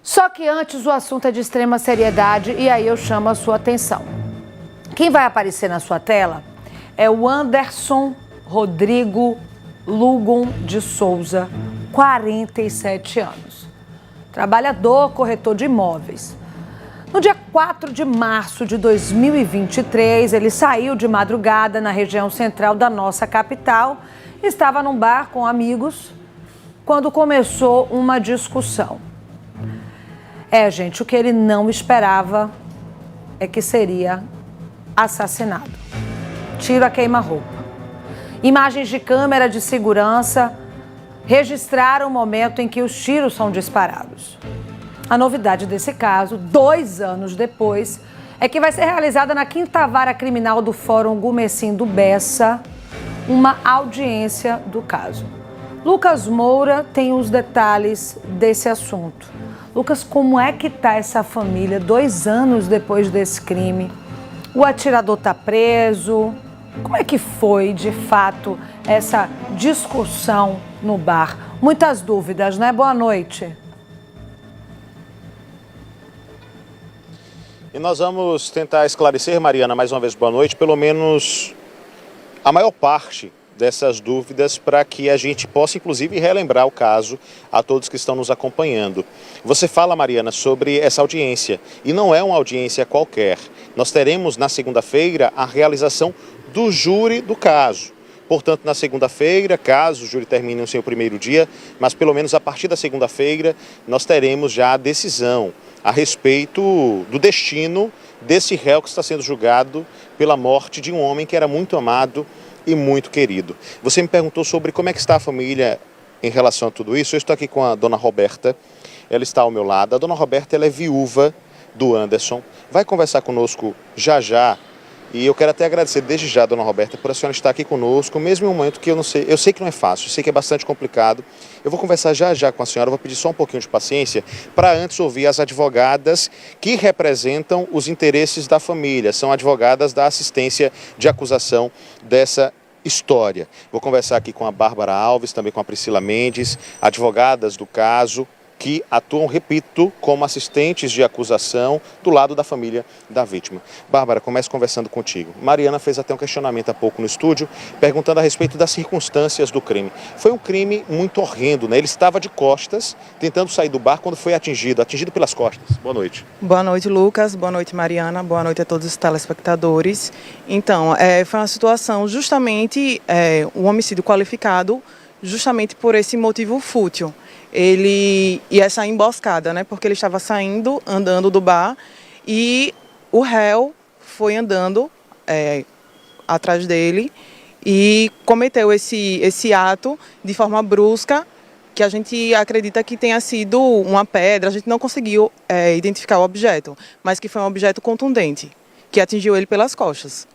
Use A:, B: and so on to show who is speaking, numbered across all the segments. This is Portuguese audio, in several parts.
A: Só que antes o assunto é de extrema seriedade e aí eu chamo a sua atenção. Quem vai aparecer na sua tela é o Anderson Rodrigo Lugon de Souza, 47 anos. Trabalhador, corretor de imóveis. No dia 4 de março de 2023, ele saiu de madrugada na região central da nossa capital. Estava num bar com amigos quando começou uma discussão. Gente, o que ele não esperava é que seria assassinado. Tiro a queima-roupa. Imagens de câmera de segurança registraram o momento em que os tiros são disparados. A novidade desse caso, 2 anos depois, é que vai ser realizada na 5ª Vara Criminal do Fórum Gumecim do Bessa uma audiência do caso. Lucas Moura tem os detalhes desse assunto. Lucas, como é que está essa família 2 anos depois desse crime? O atirador está preso? Como é que foi, de fato, essa discussão no bar? Muitas dúvidas, né? Boa noite.
B: E nós vamos tentar esclarecer, Mariana, mais uma vez boa noite, pelo menos a maior parte dessas dúvidas para que a gente possa, inclusive, relembrar o caso a todos que estão nos acompanhando. Você fala, Mariana, sobre essa audiência e não é uma audiência qualquer. Nós teremos na segunda-feira a realização do júri do caso. Portanto, na segunda-feira, caso o júri termine no seu primeiro dia, mas pelo menos a partir da segunda-feira nós teremos já a decisão a respeito do destino desse réu que está sendo julgado pela morte de um homem que era muito amado e muito querido. Você me perguntou sobre como é que está a família em relação a tudo isso. Eu estou aqui com a dona Roberta, ela está ao meu lado. A dona Roberta, ela é viúva do Anderson, vai conversar conosco já já. E eu quero até agradecer desde já, dona Roberta, por a senhora estar aqui conosco, mesmo em um momento que eu sei que não é fácil, eu sei que é bastante complicado. Eu vou conversar já já com a senhora, vou pedir só um pouquinho de paciência para antes ouvir as advogadas que representam os interesses da família, são advogadas da assistência de acusação dessa história. Vou conversar aqui com a Bárbara Alves, também com a Priscila Mendes, advogadas do caso, que atuam, repito, como assistentes de acusação do lado da família da vítima. Bárbara, começo conversando contigo. Mariana fez até um questionamento há pouco no estúdio, perguntando a respeito das circunstâncias do crime. Foi um crime muito horrendo, né? Ele estava de costas, tentando sair do bar quando foi atingido pelas costas. Boa noite.
C: Boa noite, Lucas. Boa noite, Mariana. Boa noite a todos os telespectadores. Então, foi uma situação justamente, um homicídio qualificado, justamente por esse motivo fútil. Ele ia sair emboscada, né? Porque ele estava andando do bar e o réu foi andando atrás dele e cometeu esse ato de forma brusca, que a gente acredita que tenha sido uma pedra. A gente não conseguiu identificar o objeto, mas que foi um objeto contundente, que atingiu ele pelas costas.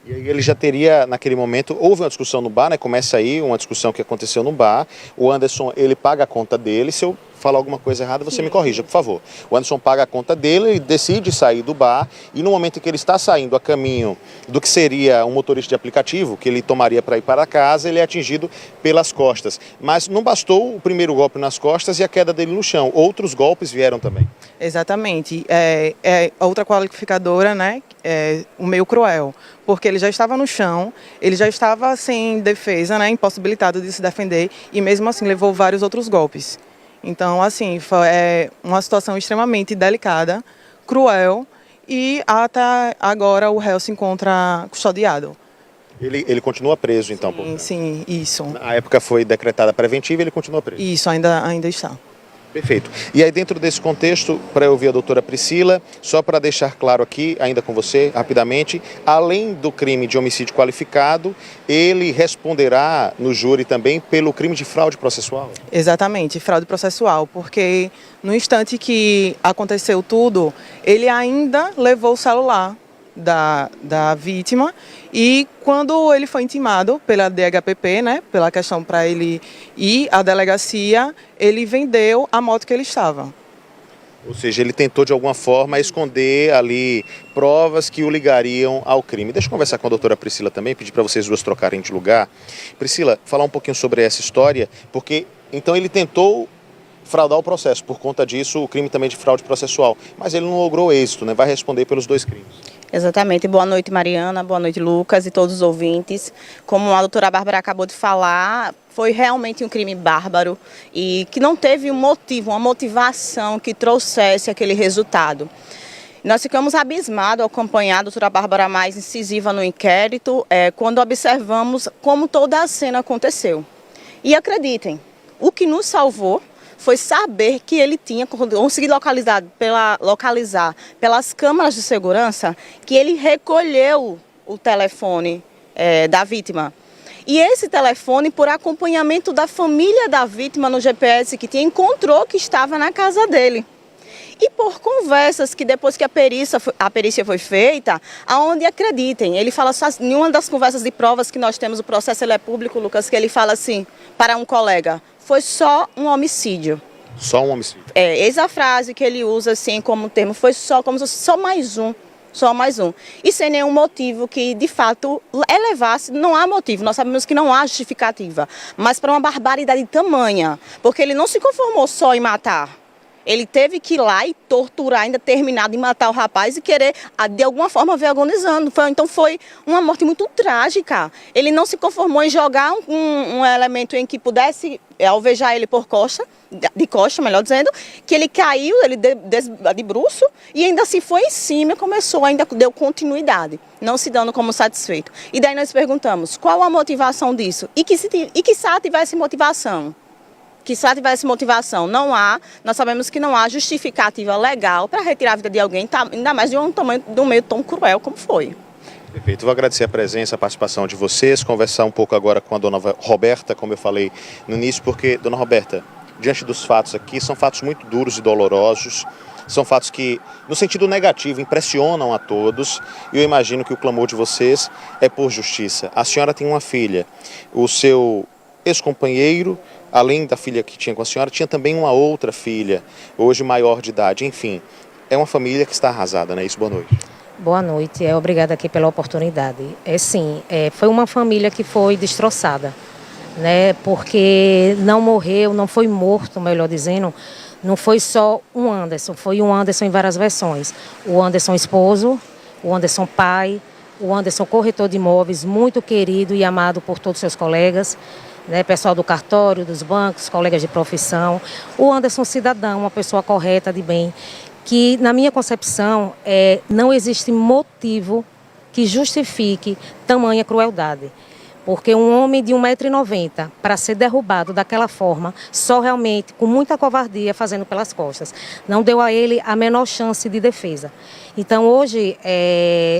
B: E aí ele já teria, naquele momento, houve uma discussão no bar, né? Começa aí uma discussão que aconteceu no bar. O Anderson, ele paga a conta dele. Se eu falar alguma coisa errada, você me corrija, por favor. O Anderson paga a conta dele, ele decide sair do bar e no momento em que ele está saindo a caminho do que seria um motorista de aplicativo, que ele tomaria para ir para casa, ele é atingido pelas costas. Mas não bastou o primeiro golpe nas costas e a queda dele no chão. Outros golpes vieram também.
C: Exatamente. Outra qualificadora, né? O meio cruel, porque ele já estava no chão, ele já estava sem defesa, né? Impossibilitado de se defender e mesmo assim levou vários outros golpes. Então, assim, foi uma situação extremamente delicada, cruel e até agora o réu se encontra custodiado.
B: Ele continua preso, então?
C: Sim, isso.
B: Na época foi decretada preventiva e ele continua preso?
C: Isso, ainda está.
B: Perfeito. E aí dentro desse contexto, para eu ouvir a doutora Priscila, só para deixar claro aqui, ainda com você, rapidamente, além do crime de homicídio qualificado, ele responderá no júri também pelo crime de fraude processual?
C: Exatamente, fraude processual, porque no instante que aconteceu tudo, ele ainda levou o celular da vítima e quando ele foi intimado pela DHPP, né, pela questão para ele ir à delegacia, ele vendeu a moto que ele estava.
B: Ou seja, ele tentou de alguma forma esconder ali provas que o ligariam ao crime. Deixa eu conversar com a doutora Priscila também, pedir para vocês duas trocarem de lugar. Priscila, falar um pouquinho sobre essa história, porque então ele tentou fraudar o processo. Por conta disso, o crime também de fraude processual. Mas ele não logrou êxito, né? Vai responder pelos 2 crimes.
D: Exatamente. Boa noite, Mariana. Boa noite, Lucas e todos os ouvintes. Como a doutora Bárbara acabou de falar, foi realmente um crime bárbaro e que não teve um motivo, uma motivação que trouxesse aquele resultado. Nós ficamos abismados ao acompanhar a doutora Bárbara mais incisiva no inquérito, quando observamos como toda a cena aconteceu. E acreditem, o que nos salvou foi saber que ele tinha conseguido localizar pelas câmeras de segurança que ele recolheu o telefone da vítima. E esse telefone, por acompanhamento da família da vítima no GPS que tinha, encontrou que estava na casa dele. E por conversas que depois que a perícia foi feita, aonde acreditem, ele fala só, em uma das conversas de provas que nós temos, o processo ele é público, Lucas, que ele fala assim, para um colega, foi só um homicídio.
B: Só um homicídio?
D: Essa frase que ele usa assim como termo, foi só, como se fosse só mais um. Só mais um. E sem nenhum motivo que, de fato, elevasse, não há motivo, nós sabemos que não há justificativa, mas para uma barbaridade tamanha, porque ele não se conformou só em matar. Ele teve que ir lá e torturar, ainda terminar de matar o rapaz e querer, de alguma forma, ver agonizando. Então foi uma morte muito trágica. Ele não se conformou em jogar um elemento em que pudesse alvejar ele por costa, de costa, melhor dizendo, que ele caiu, ele de bruço, e ainda assim foi em cima e começou, ainda deu continuidade, não se dando como satisfeito. E daí nós perguntamos, qual a motivação disso? E que se tivesse motivação? Que só tivesse motivação, não há, nós sabemos que não há justificativa legal para retirar a vida de alguém, ainda mais de um meio tão cruel como foi.
B: Perfeito, vou agradecer a presença, a participação de vocês, conversar um pouco agora com a dona Roberta, como eu falei no início, porque, dona Roberta, diante dos fatos aqui, são fatos muito duros e dolorosos, são fatos que, no sentido negativo, impressionam a todos, e eu imagino que o clamor de vocês é por justiça. A senhora tem uma filha, o seu ex-companheiro, além da filha que tinha com a senhora, tinha também uma outra filha, hoje maior de idade. Enfim, é uma família que está arrasada, não é isso? Boa noite.
E: Boa noite, obrigada aqui pela oportunidade. Foi uma família que foi destroçada, né? Porque não morreu, não foi morto, melhor dizendo, não foi só um Anderson, foi um Anderson em várias versões. O Anderson esposo, o Anderson pai, o Anderson corretor de imóveis, muito querido e amado por todos os seus colegas, né, pessoal do cartório, dos bancos, colegas de profissão. O Anderson cidadão, uma pessoa correta, de bem, que na minha concepção não existe motivo que justifique tamanha crueldade. Porque um homem de 1,90 m para ser derrubado daquela forma, só realmente com muita covardia fazendo pelas costas, não deu a ele a menor chance de defesa. Então hoje,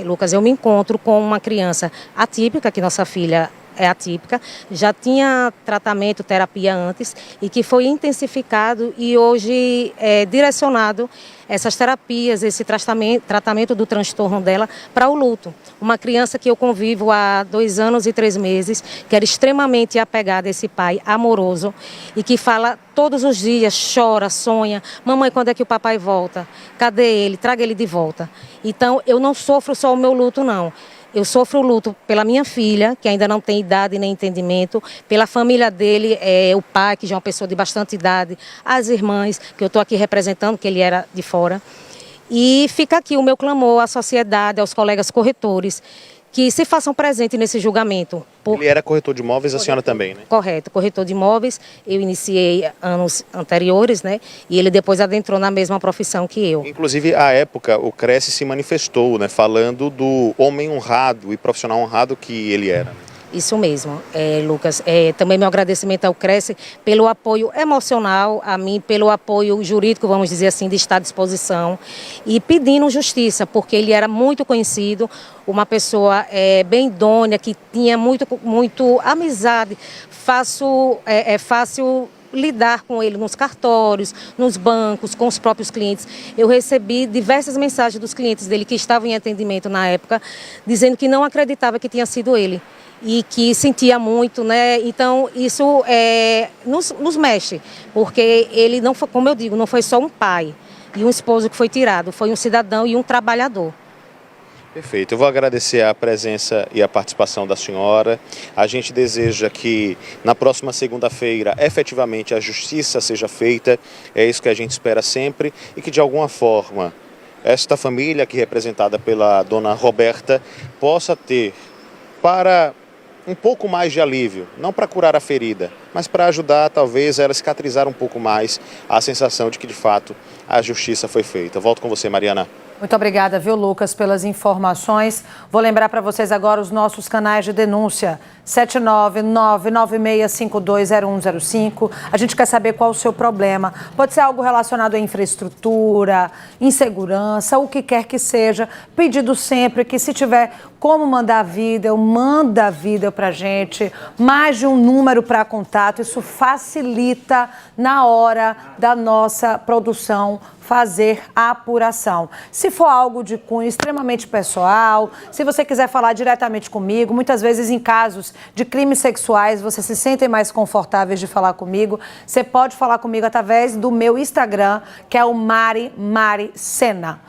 E: Lucas, eu me encontro com uma criança atípica, que nossa filha é atípica, já tinha tratamento, terapia antes e que foi intensificado e hoje é direcionado essas terapias, esse tratamento do transtorno dela para o luto. Uma criança que eu convivo há 2 anos e 3 meses, que era extremamente apegada a esse pai amoroso e que fala todos os dias, chora, sonha, mamãe, quando é que o papai volta? Cadê ele? Traga ele de volta. Então eu não sofro só o meu luto, não. Eu sofro o luto pela minha filha, que ainda não tem idade nem entendimento, pela família dele, o pai, que já é uma pessoa de bastante idade, as irmãs, que eu estou aqui representando, que ele era de fora. E fica aqui o meu clamor à sociedade, aos colegas corretores, que se façam presente nesse julgamento.
B: Ele era corretor de imóveis, a senhora também, né?
E: Correto, corretor de imóveis. Eu iniciei anos anteriores, né? E ele depois adentrou na mesma profissão que eu.
B: Inclusive, à época, o Cresce se manifestou, né? Falando do homem honrado e profissional honrado que ele era.
E: Isso mesmo, Lucas. Também meu agradecimento ao Cresce pelo apoio emocional, a mim pelo apoio jurídico, vamos dizer assim, de estar à disposição e pedindo justiça, porque ele era muito conhecido, uma pessoa bem idônea, que tinha muito amizade, é fácil lidar com ele nos cartórios, nos bancos, com os próprios clientes. Eu recebi diversas mensagens dos clientes dele que estavam em atendimento na época, dizendo que não acreditava que tinha sido ele e que sentia muito, né? Então isso nos mexe, porque ele não foi, como eu digo, não foi só um pai e um esposo que foi tirado, foi um cidadão e um trabalhador.
B: Perfeito. Eu vou agradecer a presença e a participação da senhora. A gente deseja que na próxima segunda-feira efetivamente a justiça seja feita. É isso que a gente espera sempre e que de alguma forma esta família aqui representada pela dona Roberta possa ter para um pouco mais de alívio, não para curar a ferida, mas para ajudar talvez ela a cicatrizar um pouco mais a sensação de que de fato a justiça foi feita. Volto com você, Mariana.
A: Muito obrigada, viu, Lucas, pelas informações. Vou lembrar para vocês agora os nossos canais de denúncia. 79996520105. A gente quer saber qual o seu problema. Pode ser algo relacionado à infraestrutura, insegurança, o que quer que seja. Pedido sempre que, se tiver como mandar vídeo, manda vídeo para a gente. Mais de um número para contato. Isso facilita na hora da nossa produção fazer a apuração. Se for algo de cunho extremamente pessoal, se você quiser falar diretamente comigo, muitas vezes em casos de crimes sexuais, você se sentem mais confortáveis de falar comigo, você pode falar comigo através do meu Instagram, que é o Mari Sena.